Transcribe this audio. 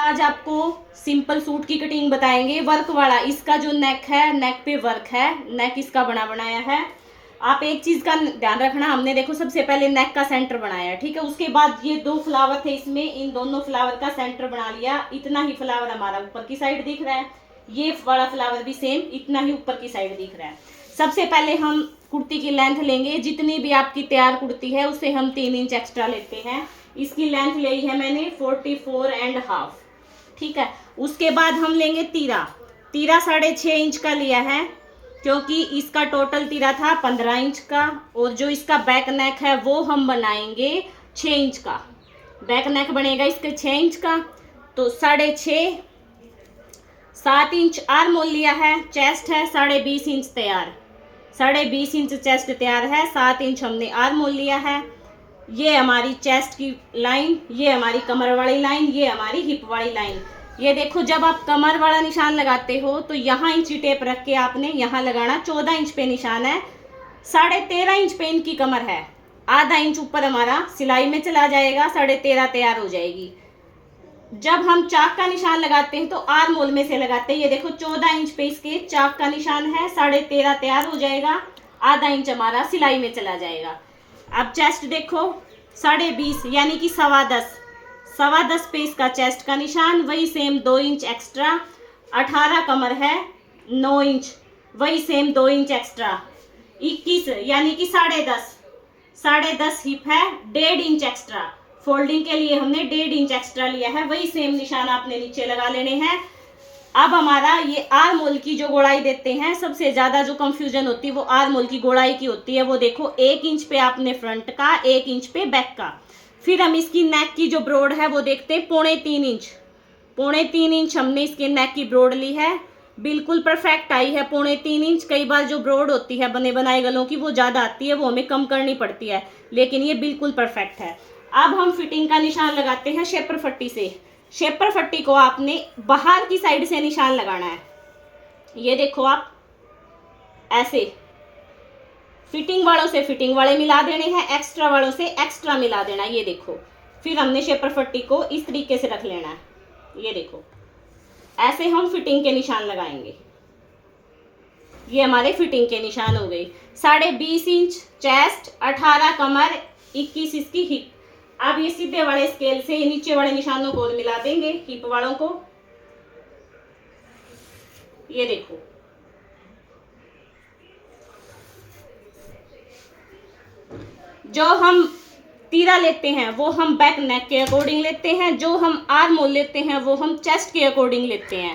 आज आपको simple suit की कटिंग बताएंगे। वर्क वाला इसका जो नेक है, नेक पे वर्क है, नेक इसका बना बनाया है। आप एक चीज का ध्यान रखना, हमने देखो सबसे पहले नेक का सेंटर बनाया, ठीक है। उसके बाद ये 2 फ्लावर थे, इसमें इन दोनों फ्लावर का सेंटर बना लिया। इतना ही फ्लावर हमारा ऊपर की साइड दिख रहा है, ये वाला फ्लावर भी सेम इतना ही ऊपर की साइड दिख रहा है। सबसे पहले हम कुर्ती की लेंथ लेंगे, जितनी भी आपकी तैयार कुर्ती है उससे हम 3 इंच एक्स्ट्रा लेते हैं। इसकी लेंथ ली है मैंने 44.5, ठीक है। उसके बाद हम लेंगे तीरा 6.5 इंच का लिया है, क्योंकि इसका टोटल तीरा था 15 इंच का, और जो इसका बैक नेक है वो हम बनाएंगे 6 इंच का। बैक नेक बनेगा इसके 6 इंच का, तो 6.5, 7 इंच आर्म होल लिया है। चेस्ट है 20.5 इंच तैयार, 20.5 इंच चेस्ट तैयार है। 7 इंच हमने आर्म होल लिया है। ये हमारी चेस्ट की लाइन, ये हमारी कमर वाली लाइन, ये हमारी हिप वाली लाइन। ये देखो, जब आप कमर वाला निशान लगाते हो तो यहाँ इंची टेप रख के आपने यहाँ लगाना। 14 इंच पे निशान है, 13.5 इंच पे इनकी कमर है। आधा इंच ऊपर हमारा सिलाई में चला जाएगा, 13.5 तैयार हो जाएगी। जब हम चाक का निशान लगाते हैं तो आर्म होल में से लगाते हैं। ये देखो 14 इंच पे इसके चाक का निशान है, 13.5 तैयार हो जाएगा, आधा इंच हमारा सिलाई में चला जाएगा। अब चेस्ट देखो 20.5 यानी कि 10.25 पे इसका चेस्ट का निशान, वही सेम 2 इंच एक्स्ट्रा। 18 कमर है, 9 इंच, वही सेम 2 इंच एक्स्ट्रा। 21 यानी कि 10.5 हिप है, 1.5 इंच एक्स्ट्रा। फोल्डिंग के लिए हमने 1.5 इंच एक्स्ट्रा लिया है, वही सेम निशान आपने नीचे लगा लेने हैं। अब हमारा ये आर्म होल की जो गोलाई देते हैं, सबसे ज्यादा जो कंफ्यूजन होती है वो आर्म होल की गोलाई की होती है। वो देखो 1 इंच पे आपने फ्रंट का, 1 इंच पे बैक का। फिर हम इसकी नेक की जो ब्रॉड है वो देखते हैं 3.25 इंच। 3.25 इंच हमने इसके नेक की ब्रॉड ली है, बिल्कुल परफेक्ट आई है 3.25 इंच। कई बार जो ब्रॉड होती है बने बनाए गलों की वो ज्यादा आती है, वो हमें कम करनी पड़ती है, लेकिन ये बिल्कुल परफेक्ट है। अब हम फिटिंग का निशान लगाते हैं शेपर पट्टी से। शेपर पट्टी को आपने बाहर की साइड से निशान लगाना है। ये देखो आप ऐसे, फिटिंग वालों से फिटिंग वाले मिला देने हैं, एक्स्ट्रा वालों से एक्स्ट्रा मिला देना। ये देखो, फिर हमने शेपर पट्टी को इस तरीके से रख लेना है। ये देखो, ऐसे हम फिटिंग के निशान लगाएंगे। ये हमारे फिटिंग के निशान हो गए। 20.5 इंच चेस्ट, 18 कमर, 21 इसकी हिप। अब ये सीधे वाले स्केल से नीचे वाले निशानों को मिला देंगे, हिप वालों को। ये देखो, जो हम तीरा लेते हैं वो हम बैक नेक के अकॉर्डिंग लेते हैं, जो हम आर्म होल लेते हैं वो हम चेस्ट के अकॉर्डिंग लेते हैं।